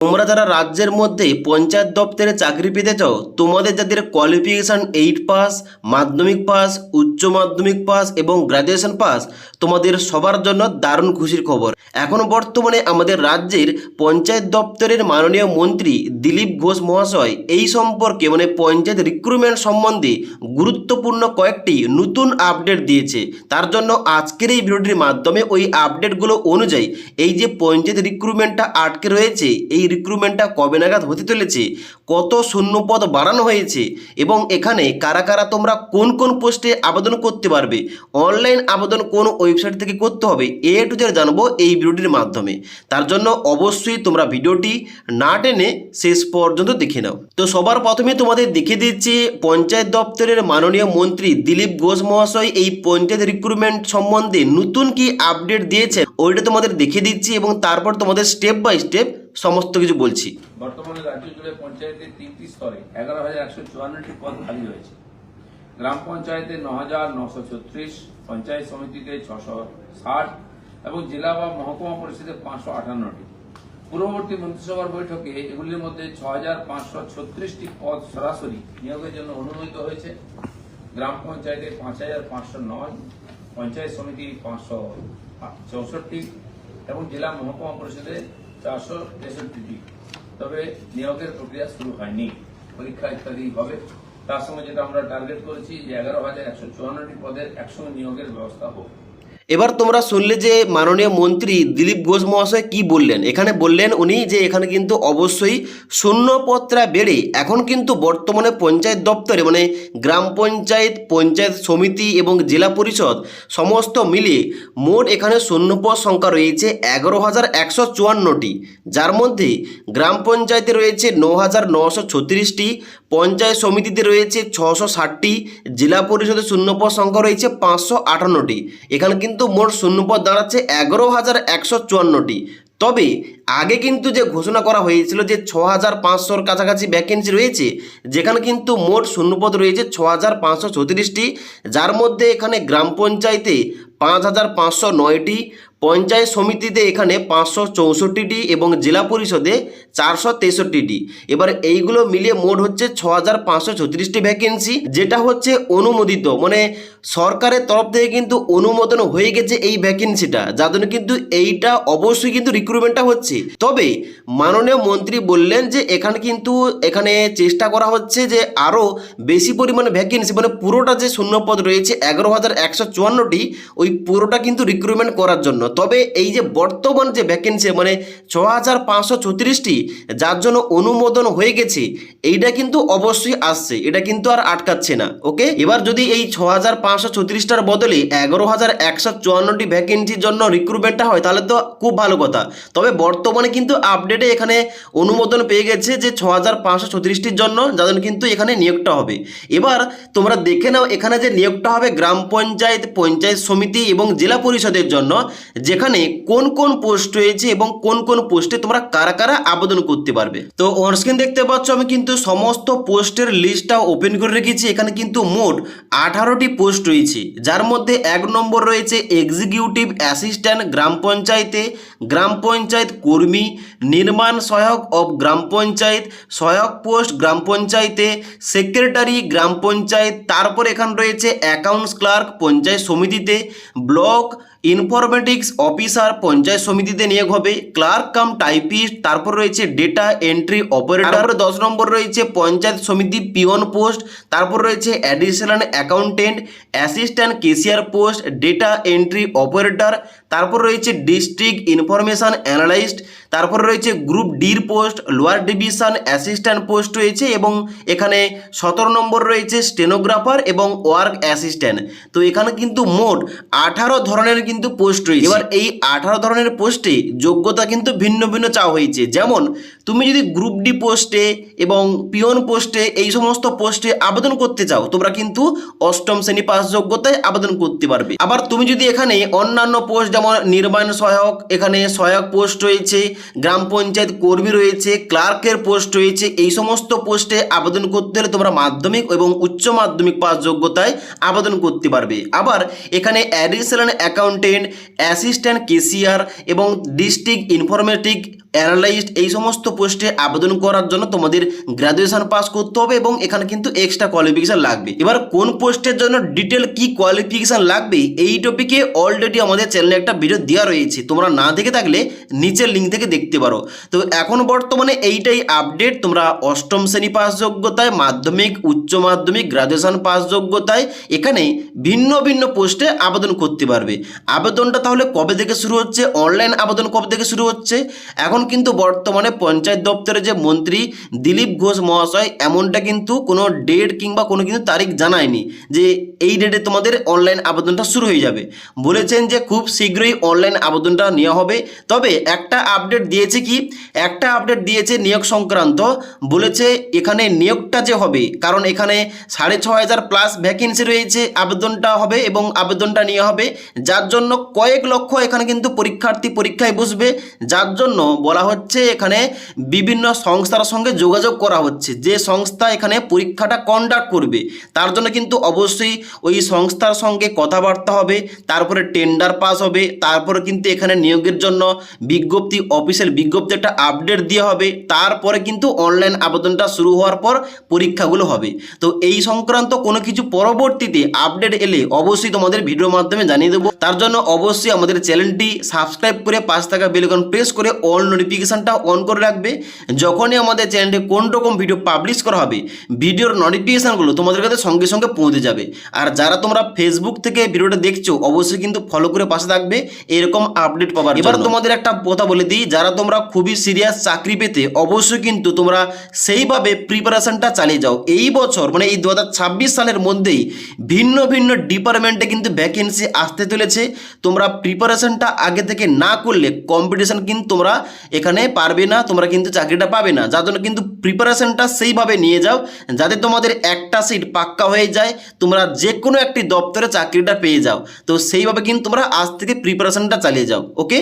তোমরা যারা রাজ্যের মধ্যে পঞ্চায়েত দপ্তরে চাকরি পেতে চাও, তোমাদের যাদের কোয়ালিফিকেশান 8 পাস, মাধ্যমিক পাস, উচ্চ মাধ্যমিক পাস এবং গ্র্যাজুয়েশন পাস, তোমাদের সবার জন্য দারুণ খুশির খবর। এখন বর্তমানে আমাদের রাজ্যের পঞ্চায়েত দপ্তরের মাননীয় মন্ত্রী দিলীপ ঘোষ মহাশয় এই সম্পর্কে পঞ্চায়েত রিক্রুটমেন্ট সম্বন্ধে গুরুত্বপূর্ণ কয়েকটি নতুন আপডেট দিয়েছে। তার জন্য আজকের এই ভিডিওটির মাধ্যমে ওই আপডেটগুলো অনুযায়ী এই যে পঞ্চায়েত রিক্রুটমেন্টটা আটকে রয়েছে, এই রিক্রুটমেন্টটা কবে নাগাদ হতে চলেছে, কত শূন্যপদ বাড়ানো হয়েছে এবং এখানে কারা কারা তোমরা কোন কোন পোস্টে আবেদন করতে পারবে, অনলাইন আবেদন কোন ওয়েবসাইট থেকে করতে হবে, এ টু জেড জানবো এই ভিডিওটির মাধ্যমে। তার জন্য অবশ্যই তোমরা ভিডিওটি না টেনে শেষ পর্যন্ত দেখে নাও। তো সবার প্রথমে তোমাদের দেখিয়ে দিচ্ছি পঞ্চায়েত দপ্তরের মাননীয় মন্ত্রী দিলীপ ঘোষ মহাশয় এই পঞ্চায়েত রিক্রুটমেন্ট সম্বন্ধে নতুন কি আপডেট দিয়েছে ওইটা তোমাদের দেখিয়ে দিচ্ছি এবং তারপর তোমাদের স্টেপ বাই স্টেপ সমস্ত কিছু বলছি। বর্তমানে রাজ্য জুড়ে পঞ্চায়েতের 3টি স্তরে 11,154টি পদ খালি রয়েছে। গ্রাম পঞ্চায়েতে 9,936, পঞ্চায়েত সমিতিতে 660 এবং জেলা বা মহকুমা পরিষদে 558টি। পূর্ববর্তী মন্ত্রিসভার বৈঠকে এগুলির মধ্যে 6,536টি পদ সরাসরি নিয়োগের জন্য অনুমোদিত হয়েছে। গ্রাম পঞ্চায়েতে 5,509, পঞ্চায়েত সমিতি 564 এবং জেলা মহকুমা পরিষদে 463টি। তবে নিয়োগের প্রক্রিয়া শুরু হয়নি, পরীক্ষা ইত্যাদি হবে। তার সঙ্গে যেটা আমরা টার্গেট করেছি যে 11,154টি পদের একসঙ্গে নিয়োগের ব্যবস্থা হোক। এবার তোমরা শুনলে যে মাননীয় মন্ত্রী দিলীপ ঘোষ মহাশয় কি বললেন। এখানে বললেন উনি যে এখানে কিন্তু অবশ্যই শূন্যপদটা বেড়ে এখন কিন্তু বর্তমানে পঞ্চায়েত দপ্তরে গ্রাম পঞ্চায়েত, পঞ্চায়েত সমিতি এবং জেলা পরিষদ সমস্ত মিলিয়ে মোট এখানে শূন্যপদ সংখ্যা রয়েছে 11,154টি, যার মধ্যে গ্রাম পঞ্চায়েতে রয়েছে 9,936টি, পঞ্চায়েত সমিতিতে রয়েছে 660টি, জেলা পরিষদের শূন্যপদ সংখ্যা রয়েছে 558টি। এখানে কিন্তু মোট শূন্যপদ দাঁড়াচ্ছে 11,154টি। তবে আগে কিন্তু যে ঘোষণা করা হয়েছিল যে 6,500-র কাছাকাছি ভ্যাকেন্সি রয়েছে, যেখানে কিন্তু মোট শূন্যপদ রয়েছে 6,534টি, যার মধ্যে এখানে গ্রাম পঞ্চায়েতে 5,509টি, পঞ্চায়েত সমিতিতে এখানে 564টি এবং জেলা পরিষদে 463টি। এবার এইগুলো মিলিয়ে মোট হচ্ছে 6,536টি ভ্যাকেন্সি, যেটা হচ্ছে অনুমোদিত, সরকারের তরফ থেকে কিন্তু অনুমোদন হয়ে গেছে এই ভ্যাকেন্সিটা, যার জন্য কিন্তু এইটা অবশ্যই কিন্তু রিক্রুটমেন্টটা হচ্ছে। তবে মাননীয় মন্ত্রী বললেন যে এখানে চেষ্টা করা হচ্ছে যে আরও বেশি পরিমাণে ভ্যাকেন্সি পুরোটা যে শূন্যপদ রয়েছে 11,154টি ওই পুরোটা কিন্তু রিক্রুটমেন্ট করার জন্য। তবে এই যে বর্তমান যে ভ্যাকেন্সি 6,534টি যার জন্য অনুমোদন হয়ে গেছে, এইটা কিন্তু অবশ্যই আসছে, এটা কিন্তু আর আটকাচ্ছে না। ওকে, এবার যদি এই 6,534টার বদলে 11,154টি ভ্যাকেন্সির জন্য রিক্রুটমেন্টটা হয় তাহলে তো খুব ভালো কথা। তবে বর্তমানে কিন্তু আপডেটে এখানে অনুমোদন পেয়ে গেছে যে 6,534টির জন্য, যাদের কিন্তু এখানে নিয়োগটা হবে। এবার তোমরা দেখে নাও এখানে যে নিয়োগটা হবে গ্রাম পঞ্চায়েত, পঞ্চায়েত সমিতি এবং জেলা পরিষদের জন্য, যেখানে কোন কোন পোস্ট রয়েছে এবং কোন কোন পোস্টে তোমরা কারা কারা আবেদন করতে পারবে। তো অনস্ক্রিন দেখতে পাচ্ছ আমি কিন্তু সমস্ত পোস্টের লিস্টটা ওপেন করে রেখেছি। এখানে কিন্তু মোট 18টি পোস্ট রয়েছে, যার মধ্যে 1 নম্বর রয়েছে এক্সিকিউটিভ অ্যাসিস্ট্যান্ট গ্রাম পঞ্চায়েতে, গ্রাম পঞ্চায়েত কর্মী, নির্মাণ সহায়ক অফ গ্রাম পঞ্চায়েত, সহায়ক পোস্ট গ্রাম পঞ্চায়েতে, সেক্রেটারি গ্রাম পঞ্চায়েত। তারপর এখানে রয়েছে অ্যাকাউন্টস ক্লার্ক পঞ্চায়েত সমিতিতে, ব্লক ইনফরমেটিক্স অফিসার পঞ্চায়েত সমিতিতে নিয়োগ হবে, ক্লার্ক কাম টাইপিস্ট, তারপর রয়েছে ডেটা এন্ট্রি অপারেটর। 10 নম্বর রয়েছে পঞ্চায়েত সমিতি পিওন পোস্ট, তারপর রয়েছে additional accountant, assistant cashier post, data entry operator, তারপর রয়েছে ডিস্ট্রিক্ট ইনফরমেশন অ্যানালাইস্ট, তারপর রয়েছে গ্রুপ ডির post, lower division assistant post রয়েছে এবং এখানে 17 নম্বর রয়েছে স্টেনোগ্রাফার এবং ওয়ার্ক অ্যাসিস্ট্যান্ট। তো এখানে কিন্তু মোট 18 ধরনের কিন্তু পোস্ট রয়েছে। এবার এই 18 ধরনের পোস্টে যোগ্যতা কিন্তু ভিন্ন ভিন্ন চাওয়া হয়েছে। যেমন তুমি যদি গ্রুপ ডি পোস্টে এবং পিওন পোস্টে এই সমস্ত পোস্টে আবেদন করতে চাও, তোমরা কিন্তু 8ম শ্রেণী পাস যোগ্যতায় আবেদন করতে পারবে। আবার তুমি যদি এখানে অন্যান্য পোস্ট যেমন নির্মাণ সহায়ক, এখানে সহায়ক পোস্ট রয়েছে, গ্রাম পঞ্চায়েত কর্মী রয়েছে, ক্লার্কের পোস্ট রয়েছে, এই সমস্ত পোস্টে আবেদন করতে হলে তোমরা মাধ্যমিক এবং উচ্চ মাধ্যমিক পাস যোগ্যতায় আবেদন করতে পারবে। আবার এখানে অ্যাডিশনাল অ্যাকাউন্টেন্ট, অ্যাসিস্ট্যান্ট কেশিয়ার এবং ডিস্ট্রিক্ট ইনফরমেটিক অ্যানালাইস্ট এই সমস্ত পোস্টে আবেদন করার জন্য তোমাদের গ্র্যাজুয়েশন পাস করতে হবে এবং এখানে কিন্তু এক্সট্রা কোয়ালিফিকেশন লাগবে। এবার কোন পোস্টের জন্য ডিটেল কি কোয়ালিফিকেশন লাগবে এই টপিকে অলরেডি আমাদের চ্যানেলে একটা ভিডিও দেওয়া রয়েছে, তোমরা না দেখে থাকলে নিচের লিঙ্ক থেকে দেখতে পারো। তো এখন বর্তমানে এইটাই আপডেট, তোমরা অষ্টম শ্রেণী পাস যোগ্যতায়, মাধ্যমিক, উচ্চ মাধ্যমিক, গ্র্যাজুয়েশন পাস যোগ্যতায় এখানে ভিন্ন ভিন্ন পোস্টে আবেদন করতে পারবে। আবেদনটা তাহলে কবে থেকে শুরু হচ্ছে, অনলাইন আবেদন কবে থেকে শুরু হচ্ছে? এখন কিন্তু বর্তমানে পঞ্চায়েত দপ্তরে যে মন্ত্রী দিলীপ ঘোষ মহাশয় এমনটা কিন্তু কোনো ডেট কিংবা কোনো কিন্তু তারিখ জানায়নি যে এই ডেটে তোমাদের অনলাইন আবেদনটা শুরু হয়ে যাবে। বলেছেন যে খুব শীঘ্রই অনলাইন আবেদনটা নেওয়া হবে। তবে একটা আপডেট দিয়েছে কি, একটা আপডেট দিয়েছে নিয়োগ সংক্রান্ত। বলেছে এখানে নিয়োগটা যে হবে, কারণ এখানে 6,500 প্লাস ভ্যাকেন্সি রয়েছে, আবেদনটা হবে এবং আবেদনটা নেওয়া হবে, যার জন্য কয়েক লক্ষ এখানে কিন্তু পরীক্ষার্থী পরীক্ষায় বসবে। যার জন্য বলা হচ্ছে এখানে বিভিন্ন সংস্থার সঙ্গে যোগাযোগ করা হচ্ছে, যে সংস্থা এখানে পরীক্ষাটা কন্ডাক্ট করবে তার জন্য কিন্তু অবশ্যই ওই সংস্থার সঙ্গে কথাবার্তা হবে, তারপরে টেন্ডার পাস হবে, তারপরে কিন্তু এখানে নিয়োগের জন্য বিজ্ঞপ্তি, অফিসিয়াল বিজ্ঞপ্তি একটা আপডেট দেওয়া হবে, তারপরে কিন্তু অনলাইন আবেদনটা শুরু হওয়ার পর পরীক্ষাগুলো হবে। তো এই সংক্রান্ত কোনো কিছু পরবর্তীতে আপডেট এলে অবশ্যই তোমাদের ভিডিওর মাধ্যমে জানিয়ে দেবো। তার জন্য অবশ্যই আমাদের চ্যানেলটি সাবস্ক্রাইব করে পাশে থাকা বেল আইকন প্রেস করে অল নোটিফিকেশনটা অন করে রাখবে। যখনই আমাদের চ্যানেলে কোন রকম ভিডিও পাবলিশ করা হবে ভিডিওর নোটিফিকেশনগুলো তোমাদের কাছে সঙ্গে সঙ্গে পৌঁছে যাবে। আর যারা তোমরা ফেসবুক থেকে ভিডিওটা দেখছো অবশ্যই কিন্তু ফলো করে পাশে থাকবে এরকম আপডেট পাবার। এবার তোমাদের একটা কথা বলে দিই, যারা তোমরা খুবই সিরিয়াস চাকরি পেতে অবশ্যই কিন্তু তোমরা সেইভাবে প্রিপারেশনটা চালিয়ে যাও। এই বছর মানে এই 2026 সালের মধ্যেই ভিন্ন ভিন্ন ডিপার্টমেন্টে কিন্তু ভ্যাকেন্সি আসতে চলেছে। তোমরা প্রিপারেশনটা আগে থেকে না করলে কম্পিটিশন কিন্তু তোমরা এখানে পারবে না, তোমরা কিন্তু চাকরিটা পাবে না। যার জন্য কিন্তু প্রিপারেশনটা সেইভাবে নিয়ে যাও যাতে তোমাদের একটা সিট পাক্কা হয়ে যায়, তোমরা যে কোনো একটি দপ্তরে চাকরিটা পেয়ে যাও। তো সেইভাবে কিন্তু তোমরা আজ থেকে প্রিপারেশনটা চালিয়ে যাও। ওকে।